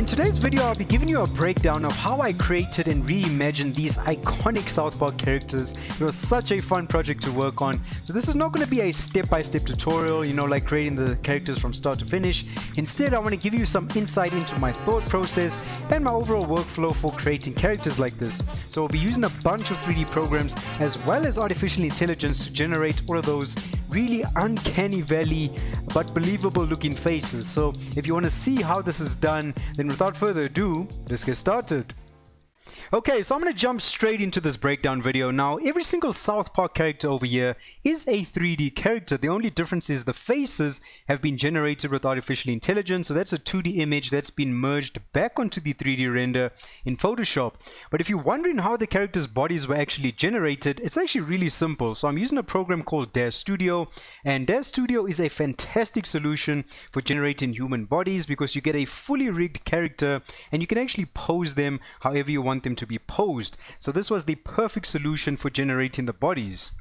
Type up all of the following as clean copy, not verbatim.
In today's video, I'll be giving you a breakdown of how I created and reimagined these iconic South Park characters. It was such a fun project to work on. So this is not going to be a step-by-step tutorial, like creating the characters from start to finish. Instead, I want to give you some insight into my thought process and my overall workflow for creating characters like this. So we'll be using a bunch of 3D programs as well as artificial intelligence to generate all of those really uncanny valley but believable looking faces. So if you want to see how this is done, then without further ado, let's get started. Okay, so I'm going to jump straight into this breakdown video. Now, every single South Park character over here is a 3D character. The only difference is the faces have been generated with artificial intelligence. So that's a 2D image that's been merged back onto the 3D render in Photoshop. But if you're wondering how the characters' bodies were actually generated, it's actually really simple. So I'm using a program called Dash Studio, and Dash Studio is a fantastic solution for generating human bodies because you get a fully rigged character and you can actually pose them however you want them to be posed. So this was the perfect solution for generating the bodies.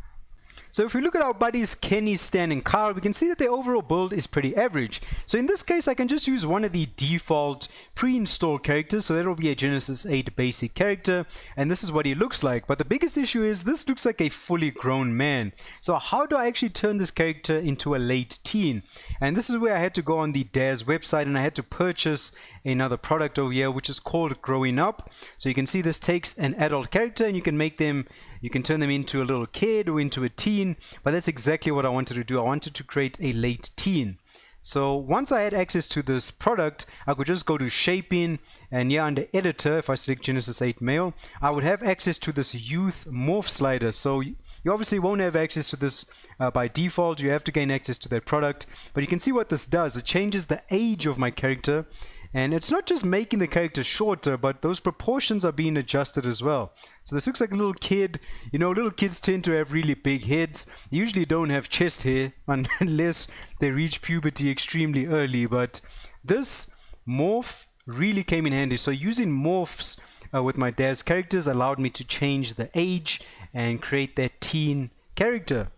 So if we look at our buddies Kenny, Stan and Kyle, we can see that their overall build is pretty average. So in this case, I can just use one of the default pre-installed characters. So that will be a Genesis 8 basic character, and this is what he looks like. But the biggest issue is this looks like a fully grown man. So how do I actually turn this character into a late teen? And this is where I had to go on the Daz website and I had to purchase another product over here, which is called Growing Up. So you can see this takes an adult character and you can turn them into a little kid or into a teen, but that's exactly what I wanted to do. I wanted to create a late teen. So once I had access to this product, I could just go to shaping, and here under editor, if I select Genesis 8 male, I would have access to this youth morph slider. So you obviously won't have access to this by default. You have to gain access to that product, but you can see what this does. It changes the age of my character. And it's not just making the character shorter, but those proportions are being adjusted as well. So this looks like a little kid. Little kids tend to have really big heads. They usually don't have chest hair unless they reach puberty extremely early. But this morph really came in handy. So using morphs with my Daz characters allowed me to change the age and create that teen character.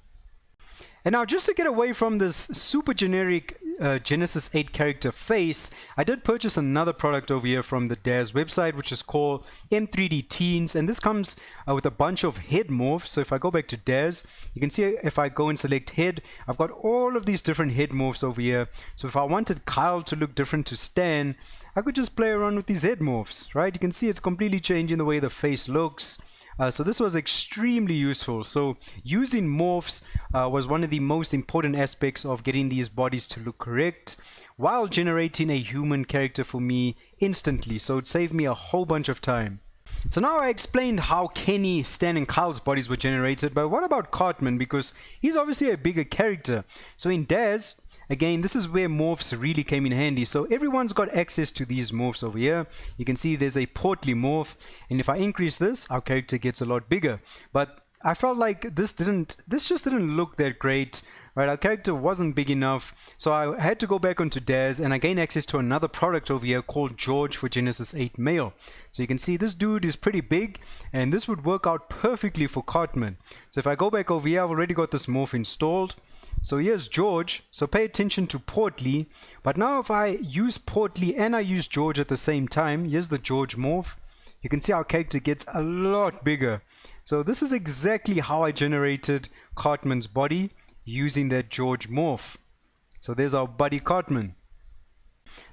And now, just to get away from this super generic Genesis 8 character face, I did purchase another product over here from the Daz website, which is called M3D Teens, and this comes with a bunch of head morphs. So if I go back to Daz, you can see if I go and select head, I've got all of these different head morphs over here. So if I wanted Kyle to look different to Stan, I could just play around with these head morphs, right? You can see it's completely changing the way the face looks. So this was extremely useful. So using morphs was one of the most important aspects of getting these bodies to look correct while generating a human character for me instantly. So it saved me a whole bunch of time. So now I explained how Kenny, Stan and Kyle's bodies were generated, but what about Cartman? Because he's obviously a bigger character. So in Daz, again, this is where morphs really came in handy. So everyone's got access to these morphs over here. You can see there's a portly morph, and if I increase this, our character gets a lot bigger. But I felt like this just didn't look that great, right? Our character wasn't big enough, so I had to go back onto Daz and I gained access to another product over here called George for Genesis 8 male. So you can see this dude is pretty big, and this would work out perfectly for Cartman. So if I go back over here, I've already got this morph installed. So here's George, so pay attention to portly, but now if I use portly and I use George at the same time, here's the George morph, you can see our character gets a lot bigger. So this is exactly how I generated Cartman's body using that George morph. So there's our buddy Cartman.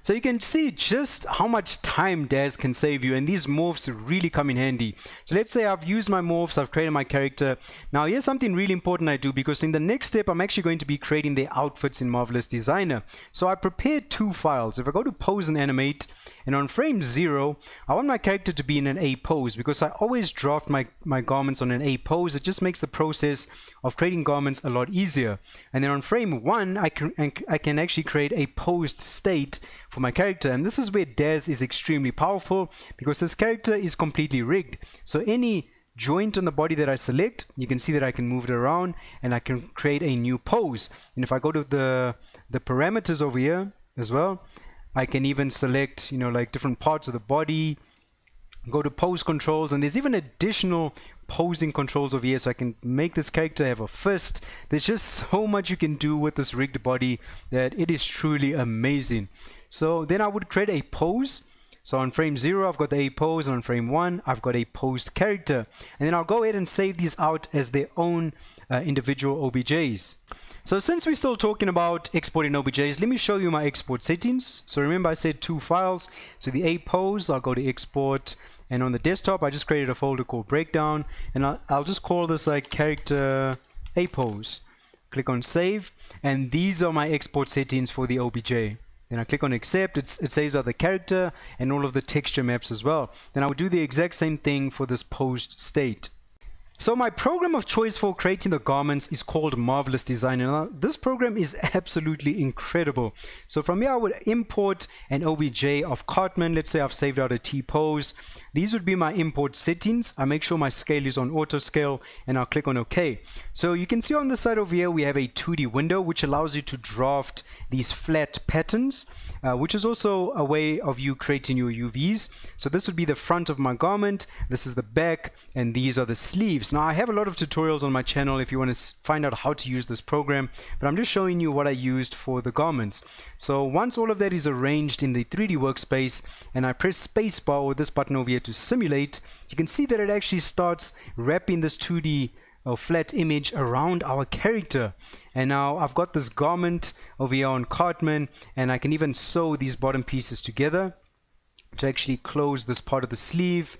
So you can see just how much time Daz can save you, and these morphs really come in handy. So let's say I've used my morphs, I've created my character. Now here's something really important I do, because in the next step I'm actually going to be creating the outfits in Marvelous Designer. So I prepared two files. If I go to pose and animate, and on frame 0, I want my character to be in an A pose, because I always draft my garments on an A pose. It just makes the process of creating garments a lot easier. And then on frame 1, I can actually create a posed state for my character, and this is where Daz is extremely powerful, because this character is completely rigged. So any joint on the body that I select, you can see that I can move it around and I can create a new pose. And if I go to the parameters over here as well, I can even select like different parts of the body, go to pose controls, and there's even additional posing controls over here, so I can make this character have a fist. There's just so much you can do with this rigged body that it is truly amazing. So then I would create a pose. So on frame 0, I've got the A pose, and on frame 1, I've got a posed character. And then I'll go ahead and save these out as their own individual OBJs. So since we're still talking about exporting OBJs, let me show you my export settings. So remember I said 2 files. So the A pose, I'll go to export, and on the desktop I just created a folder called breakdown, and I'll just call this like character A pose. Click on save, and these are my export settings for the OBJ. Then I click on accept, it saves out the character and all of the texture maps as well. Then I would do the exact same thing for this posed state. So my program of choice for creating the garments is called Marvelous Designer. Now, this program is absolutely incredible. So from here I would import an OBJ of Cartman. Let's say I've saved out a T-pose. These would be my import settings. I make sure my scale is on auto scale, and I'll click on OK. So you can see on the side over here we have a 2D window which allows you to draft these flat patterns, which is also a way of you creating your UVs. So this would be the front of my garment, this is the back, and these are the sleeves. Now I have a lot of tutorials on my channel if you want to find out how to use this program, but I'm just showing you what I used for the garments. So once all of that is arranged in the 3D workspace and I press spacebar or this button over here to simulate, you can see that it actually starts wrapping this 2D or flat image around our character. And now I've got this garment over here on Cartman, and I can even sew these bottom pieces together to actually close this part of the sleeve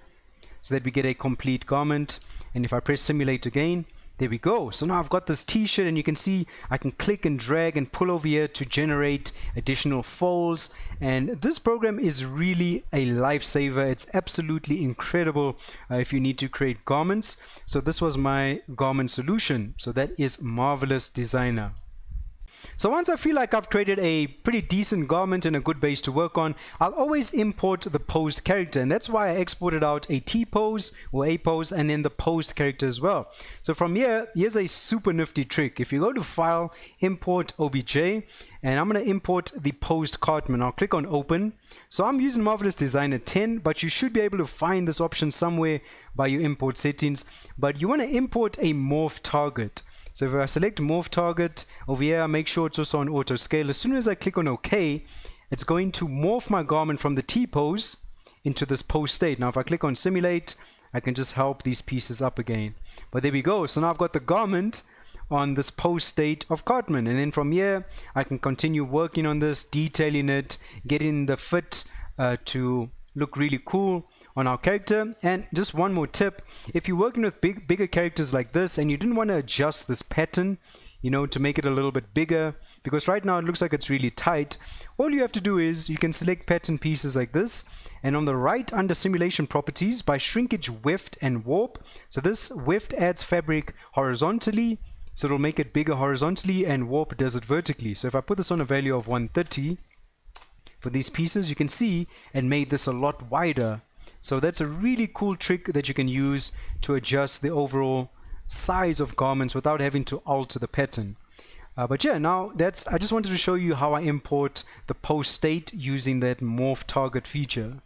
so that we get a complete garment. And if I press simulate again, there we go. So now I've got this t-shirt, and you can see I can click and drag and pull over here to generate additional folds, and this program is really a lifesaver. It's absolutely incredible if you need to create garments. So this was my garment solution. So that is Marvelous Designer. So once I feel like I've created a pretty decent garment and a good base to work on, I'll always import the posed character, and that's why I exported out a T pose or A pose and then the posed character as well. So from here, here's a super nifty trick. If you go to File, Import OBJ, and I'm going to import the posed Cartman. I'll click on Open. So I'm using Marvelous Designer 10, but you should be able to find this option somewhere by your import settings. But you want to import a morph target. So if I select morph target over here, make sure it's also on auto scale. As soon as I click on OK, it's going to morph my garment from the T pose into this pose state. Now if I click on simulate, I can just help these pieces up again. But there we go. So now I've got the garment on this pose state of Cartman, and then from here I can continue working on this, detailing it, getting the fit to look really cool on our character. And just one more tip, if you're working with bigger characters like this and you didn't want to adjust this pattern, you know, to make it a little bit bigger, because right now it looks like it's really tight, all you have to do is you can select pattern pieces like this, and on the right under simulation properties, by shrinkage, weft and warp, so this weft adds fabric horizontally, so it'll make it bigger horizontally, and warp does it vertically. So if I put this on a value of 130 for these pieces, you can see it made this a lot wider. So that's a really cool trick that you can use to adjust the overall size of garments without having to alter the pattern. But yeah, now I just wanted to show you how I import the pose state using that morph target feature.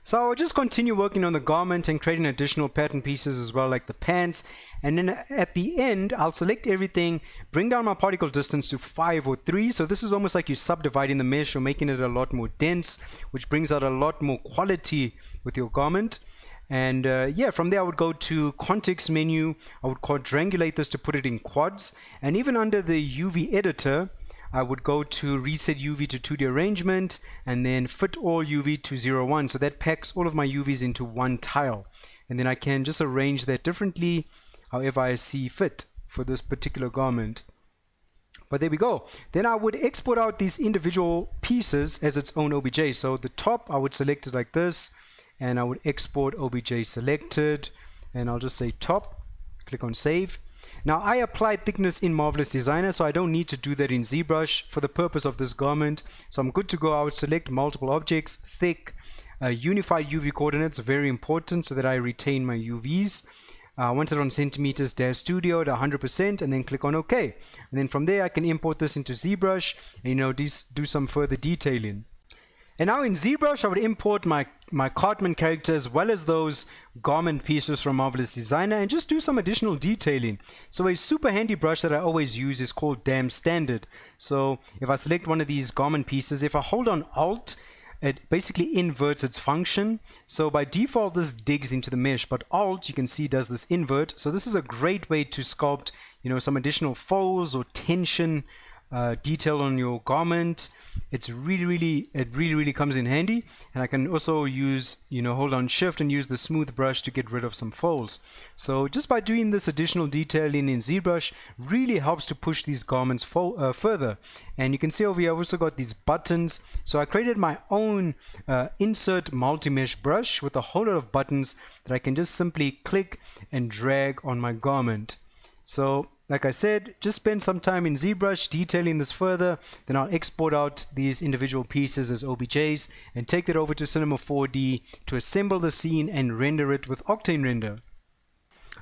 So I'll just continue working on the garment and creating additional pattern pieces as well, like the pants. And then at the end, I'll select everything, bring down my particle distance to 5 or 3. So this is almost like you're subdividing the mesh or making it a lot more dense, which brings out a lot more quality with your garment. And yeah, from there I would go to context menu. I would quadrangulate this to put it in quads. And even under the UV editor, I would go to reset UV to 2D arrangement and then fit all UV to 0, 1. So that packs all of my UVs into one tile. And then I can just arrange that differently however I see fit for this particular garment. But there we go. Then I would export out these individual pieces as its own OBJ. So the top, I would select it like this, and I would export OBJ selected, and I'll just say top, click on save. Now I applied thickness in Marvelous Designer, so I don't need to do that in Zbrush for the purpose of this garment. So I'm good to go. I would select multiple objects, thick, unified UV coordinates, very important so that I retain my UVs. I want it on centimeters dash studio at 100%, and then click on OK. And then from there I can import this into Zbrush and do some further detailing. And now in Zbrush I would import my Cartman character as well as those garment pieces from Marvelous Designer and just do some additional detailing. So a super handy brush that I always use is called Damn Standard. So if I select one of these garment pieces, if I hold on Alt, it basically inverts its function. So by default, this digs into the mesh, but Alt, you can see, does this invert. So this is a great way to sculpt, some additional folds or tension detail on your garment. It really comes in handy. And I can also use, hold on Shift and use the smooth brush to get rid of some folds. So just by doing this additional detailing in ZBrush really helps to push these garments further. And you can see over here I've also got these buttons. So I created my own insert multi-mesh brush with a whole lot of buttons that I can just simply click and drag on my garment. So like I said, just spend some time in ZBrush detailing this further, then I'll export out these individual pieces as OBJs and take that over to Cinema 4D to assemble the scene and render it with Octane Render.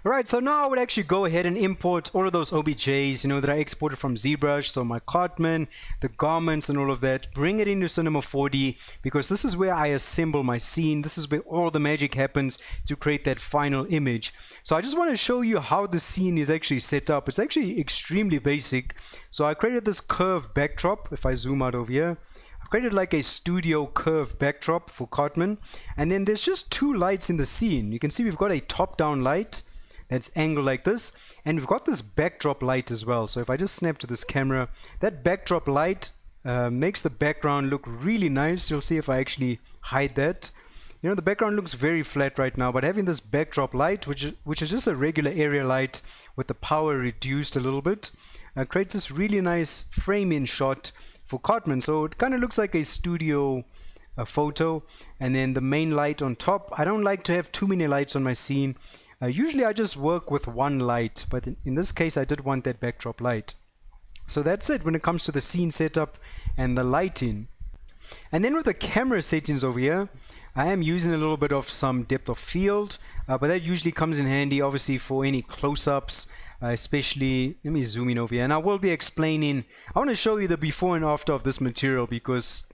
Alright, so now I would actually go ahead and import all of those OBJs, that I exported from ZBrush, so my cartman, the garments and all of that, bring it into Cinema 4D because this is where I assemble my scene. This is where all the magic happens to create that final image. So I just want to show you how the scene is actually set up. It's actually extremely basic. So I created this curve backdrop. If I zoom out over here, I've created like a studio curve backdrop for Cartman. And then there's just two lights in the scene. You can see we've got a top-down light that's angled like this, and we've got this backdrop light as well. So if I just snap to this camera, that backdrop light makes the background look really nice. You'll see if I actually hide that. The background looks very flat right now, but having this backdrop light, which is just a regular area light with the power reduced a little bit, creates this really nice frame-in shot for Cartman. So it kind of looks like a studio photo. And then the main light on top. I don't like to have too many lights on my scene. Usually I just work with one light, but in this case I did want that backdrop light. So that's it when it comes to the scene setup and the lighting. And then with the camera settings over here, I am using a little bit of some depth of field, but that usually comes in handy obviously for any close-ups, especially, let me zoom in over here, and I will be explaining, I want to show you the before and after of this material because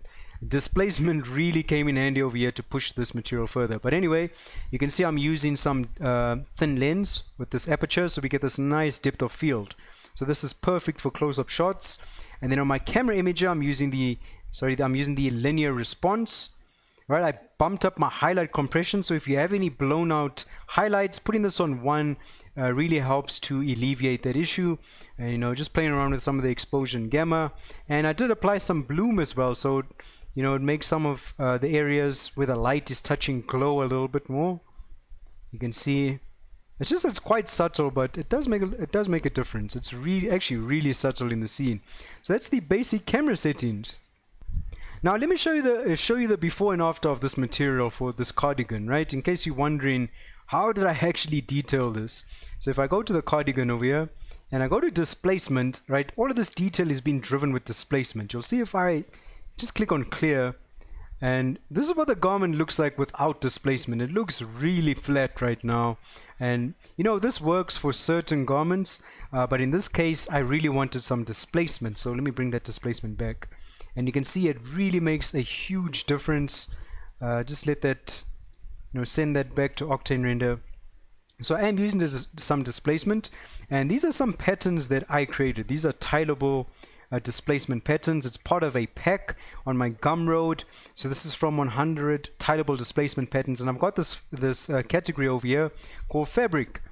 displacement really came in handy over here to push this material further. But anyway, you can see I'm using some thin lens with this aperture, so we get this nice depth of field. So this is perfect for close-up shots. And then on my camera imager, I'm using the linear response. Right, I bumped up my highlight compression, so if you have any blown out highlights, putting this on 1 really helps to alleviate that issue. And just playing around with some of the exposure and gamma. And I did apply some bloom as well, so it makes some of the areas where the light is touching glow a little bit more. You can see it's quite subtle, but it does make a difference. It's actually really subtle in the scene. So that's the basic camera settings. Now let me show you the before and after of this material for this cardigan, right? In case you're wondering, how did I actually detail this? So if I go to the cardigan over here and I go to displacement, right? All of this detail is being driven with displacement. You'll see if I just click on clear, and this is what the garment looks like without displacement. It looks really flat right now, and this works for certain garments, but in this case I really wanted some displacement. So let me bring that displacement back. And you can see it really makes a huge difference. Just let that, send that back to Octane Render. So I am using some displacement, and these are some patterns that I created. These are tileable displacement patterns. It's part of a pack on my Gumroad. So this is from 100 tileable displacement patterns, and I've got this category over here called fabric,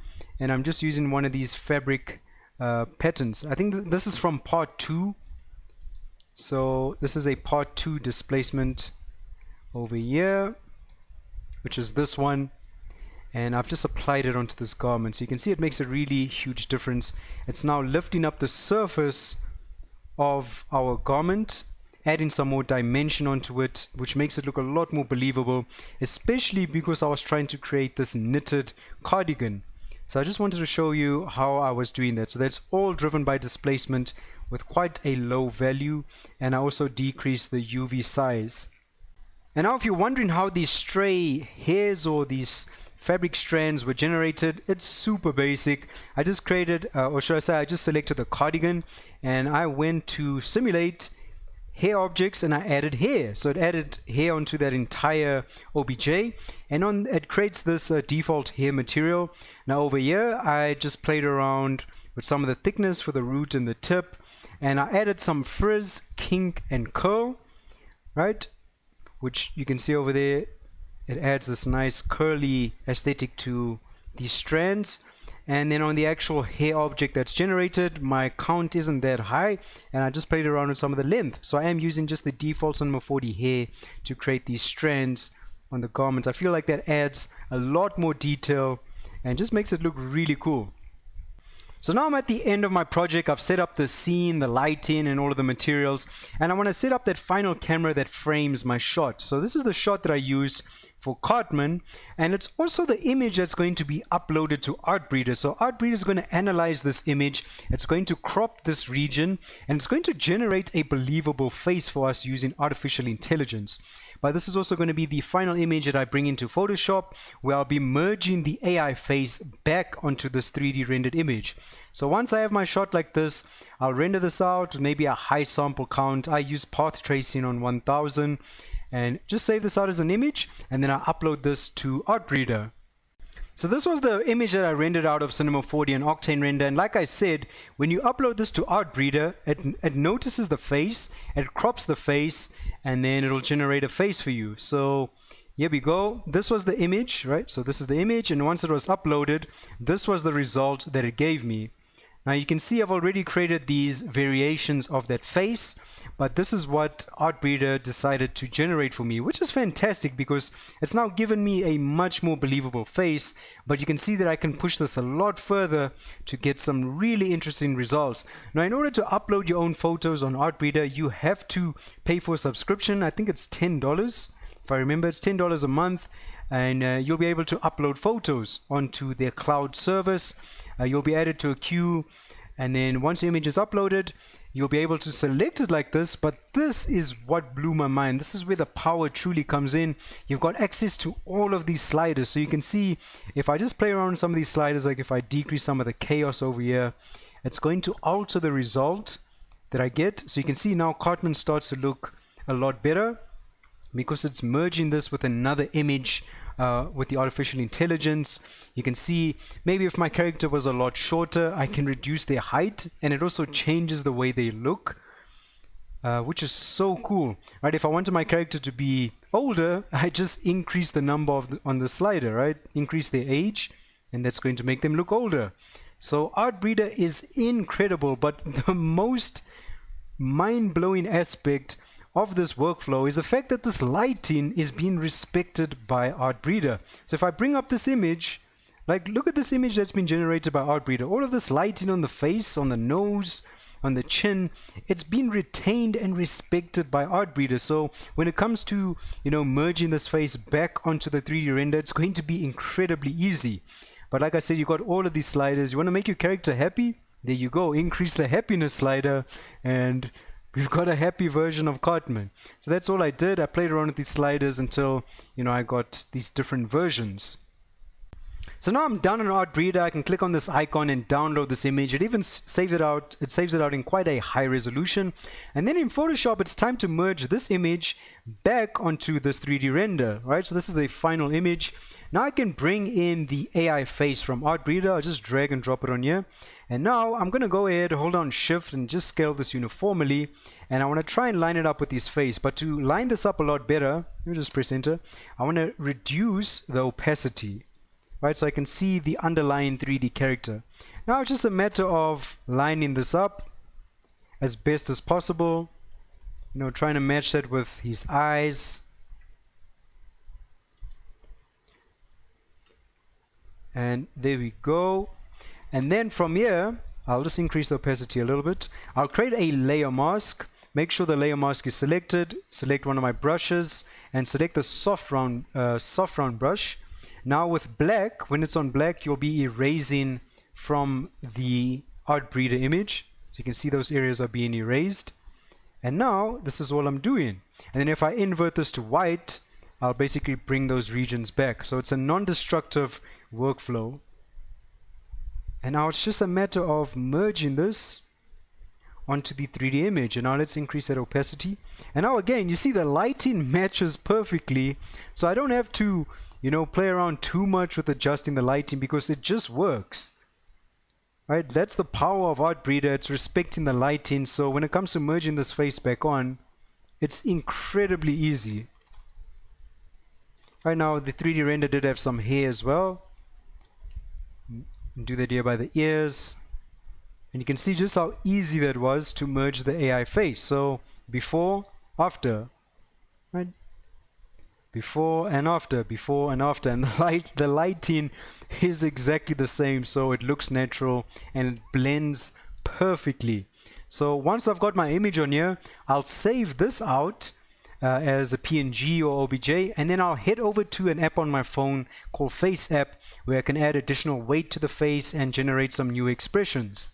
and I'm just using one of these fabric patterns. I think this is from part 2. So this is a part 2 displacement over here, which is this one, and I've just applied it onto this garment. So you can see it makes a really huge difference. It's now lifting up the surface of our garment, adding some more dimension onto it, which makes it look a lot more believable, especially because I was trying to create this knitted cardigan. So I just wanted to show you how I was doing that. So that's all driven by displacement with quite a low value, and I also decreased the UV size. And now if you're wondering how these stray hairs or these fabric strands were generated, it's super basic. I just created, or should I say, I just selected the cardigan and I went to simulate hair objects and I added hair. So it added hair onto that entire OBJ, and it creates this default hair material. Now over here I just played around with some of the thickness for the root and the tip, and I added some frizz, kink and curl, right? which you can see over there. It adds this nice curly aesthetic to these strands. And then on the actual hair object that's generated, my count isn't that high, and I just played around with some of the length. So I am using just the default Cinema 4D hair to create these strands on the garments. I feel like that adds a lot more detail and just makes it look really cool. So now I'm at the end of my project. I've set up the scene, the lighting, and all of the materials, and I want to set up that final camera that frames my shot. So this is the shot that I use for Cartman, and it's also the image that's going to be uploaded to Artbreeder. So Artbreeder is going to analyze this image, it's going to crop this region, and it's going to generate a believable face for us using artificial intelligence. But this is also going to be the final image that I bring into Photoshop, where I'll be merging the AI face back onto this 3D rendered image. So once I have my shot like this, I'll render this out, maybe a high sample count. I use path tracing on 1000, and just save this out as an image, and then I upload this to Artbreeder. So this was the image that I rendered out of Cinema 4D and Octane Render, and like I said, when you upload this to Artbreeder, it notices the face, it crops the face, and then it'll generate a face for you. So here we go. This was the image, right? So this is the image, and once it was uploaded, this was the result that it gave me. Now you can see I've already created these variations of that face, but this is what Artbreeder decided to generate for me, which is fantastic because it's now given me a much more believable face. But you can see that I can push this a lot further to get some really interesting results. Now in order to upload your own photos on Artbreeder, you have to pay for a subscription. I think it's $10. If I remember, it's $10 a month, and you'll be able to upload photos onto their cloud service. You'll be added to a queue, and then once the image is uploaded, you'll be able to select it like this. But this is what blew my mind. This is where the power truly comes in. You've got access to all of these sliders, so you can see if I just play around with some of these sliders, like if I decrease some of the chaos over here, it's going to alter the result that I get. So you can see now Cartman starts to look a lot better, because it's merging this with another image with the artificial intelligence. You can see maybe if my character was a lot shorter, I can reduce their height, and it also changes the way they look, which is so cool, right? If I wanted my character to be older, I just increase the number on the slider, right? Increase their age, and that's going to make them look older. So Artbreeder is incredible, but the most mind-blowing aspect of this workflow is the fact that this lighting is being respected by Artbreeder. So if I bring up this image, like look at this image that's been generated by Artbreeder. All of this lighting on the face, on the nose, on the chin, it's been retained and respected by Artbreeder. So when it comes to, you know, merging this face back onto the 3D render, it's going to be incredibly easy. But like I said, you got all of these sliders. You want to make your character happy? There you go. Increase the happiness slider, and we've got a happy version of Cartman. So that's all I did. I played around with these sliders until, you know, I got these different versions. So now I'm done on Artbreeder. I can click on this icon and download this image. It even saves it out. It saves it out in quite a high resolution. And then in Photoshop, it's time to merge this image back onto this 3D render, right? So this is the final image. Now I can bring in the AI face from Artbreeder. I'll just drag and drop it on here. And now I'm going to go ahead, hold on Shift, and just scale this uniformly. And I want to try and line it up with his face. But to line this up a lot better, let me just press enter. I want to reduce the opacity, right? So I can see the underlying 3D character. Now it's just a matter of lining this up as best as possible. You know, trying to match that with his eyes. And there we go. And then from here, I'll just increase the opacity a little bit. I'll create a layer mask. Make sure the layer mask is selected. Select one of my brushes and select the soft round brush. Now with black, when it's on black, you'll be erasing from the Artbreeder image. So you can see those areas are being erased. And now this is all I'm doing. And then if I invert this to white, I'll basically bring those regions back. So it's a non-destructive workflow. And now it's just a matter of merging this onto the 3D image. And now let's increase that opacity. And now again, you see the lighting matches perfectly. So I don't have to, you know, play around too much with adjusting the lighting, because it just works. Right? That's the power of Artbreeder. It's respecting the lighting. So when it comes to merging this face back on, it's incredibly easy. Right now, the 3D render did have some hair as well. Do that here by the ears. And you can see just how easy that was to merge the AI face. So before, after, right? Before and after, before and after, and the lighting is exactly the same, so it looks natural and it blends perfectly. So once I've got my image on here, I'll save this out as a PNG or OBJ, and then I'll head over to an app on my phone called Faceapp, where I can add additional weight to the face and generate some new expressions.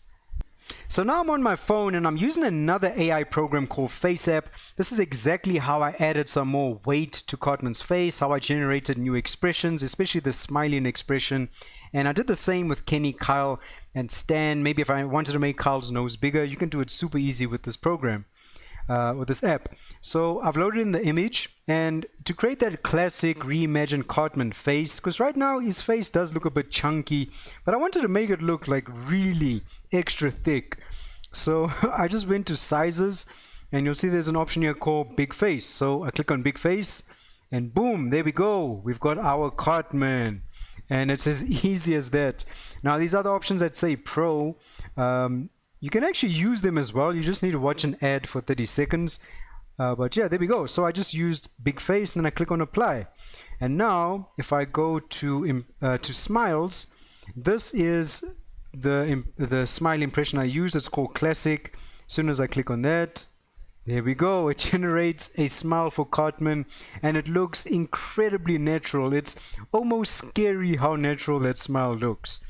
So now I'm on my phone and I'm using another AI program called Faceapp. This is exactly how I added some more weight to Cartman's face, how I generated new expressions, especially the smiling expression. And I did the same with Kenny, Kyle, and Stan. Maybe if I wanted to make Kyle's nose bigger, you can do it super easy with this program. With this app. So I've loaded in the image, and to create that classic reimagined Cartman face, because right now his face does look a bit chunky, but I wanted to make it look like really extra thick. So I just went to sizes, and you'll see there's an option here called big face. So I click on big face, and boom, there we go. We've got our Cartman, and it's as easy as that. Now these other options that say pro, you can actually use them as well. You just need to watch an ad for 30 seconds. But yeah, there we go. So I just used big face, and then I click on apply. And now if I go to smiles, this is the smile impression I used. It's called classic. As soon as I click on that, there we go. It generates a smile for Cartman, and it looks incredibly natural. It's almost scary how natural that smile looks.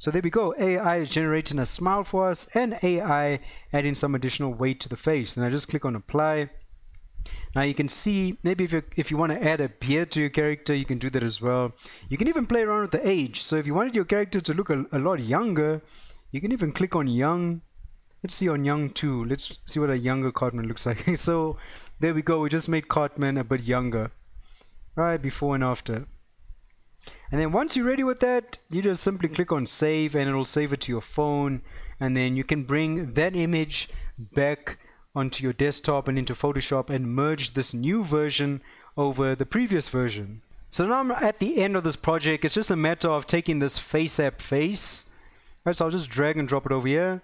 So there we go. AI is generating a smile for us, and AI adding some additional weight to the face. And I just click on apply. Now you can see, maybe if you want to add a beard to your character, you can do that as well. You can even play around with the age. So if you wanted your character to look a lot younger, you can even click on young. Let's see on young too. Let's see what a younger Cartman looks like. So there we go. We just made Cartman a bit younger, right? Before and after. And then once you're ready with that, you just simply click on save, and it'll save it to your phone, and then you can bring that image back onto your desktop and into Photoshop and merge this new version over the previous version. So now I'm at the end of this project. It's just a matter of taking this Faceapp face. Alright, so I'll just drag and drop it over here.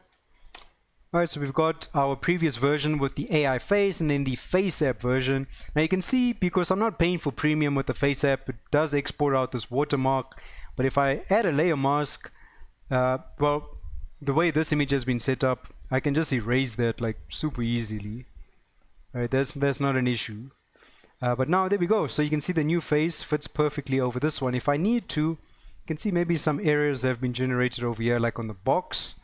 Alright, so we've got our previous version with the AI face, and then the Faceapp version. Now you can see, because I'm not paying for premium with the Faceapp, it does export out this watermark. But if I add a layer mask, well, the way this image has been set up, I can just erase that like super easily. Alright, that's not an issue. But now there we go. So you can see the new face fits perfectly over this one. If I need to, you can see maybe some areas have been generated over here, like on the box.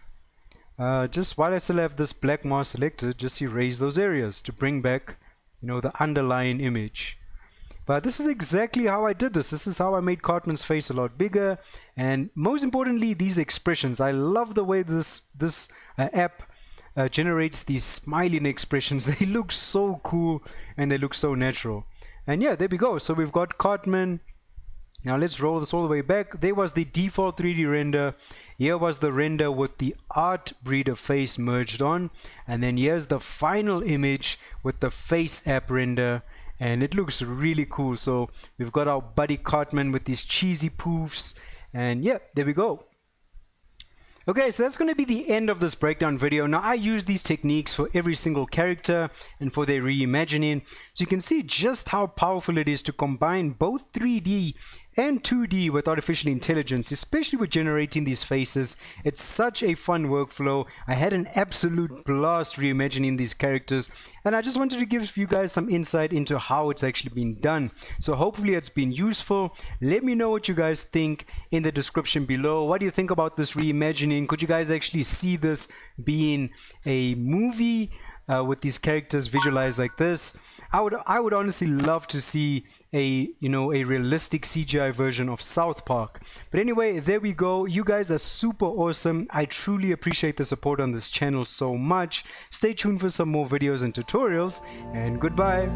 Just while I still have this black mask selected, just erase those areas to bring back, you know, the underlying image. But this is exactly how I did this. This is how I made Cartman's face a lot bigger, and most importantly, these expressions. I love the way this app generates these smiling expressions. They look so cool and they look so natural. And yeah, there we go. So we've got Cartman. Now let's roll this all the way back. There was the default 3D render. Here was the render with the Artbreeder face merged on. And then here's the final image with the Faceapp render. And it looks really cool. So we've got our buddy Cartman with these cheesy poofs. And yeah, there we go. Okay, so that's going to be the end of this breakdown video. Now I use these techniques for every single character and for their reimagining. So you can see just how powerful it is to combine both 3D and 2D with artificial intelligence, especially with generating these faces. It's such a fun workflow. I had an absolute blast reimagining these characters, and I just wanted to give you guys some insight into how it's actually been done. So hopefully it's been useful. Let me know what you guys think in the description below. What do you think about this reimagining? Could you guys actually see this being a movie with these characters visualized like this? I would honestly love to see a realistic CGI version of South Park. But anyway, there we go. You guys are super awesome. I truly appreciate the support on this channel so much. Stay tuned for some more videos and tutorials, and goodbye.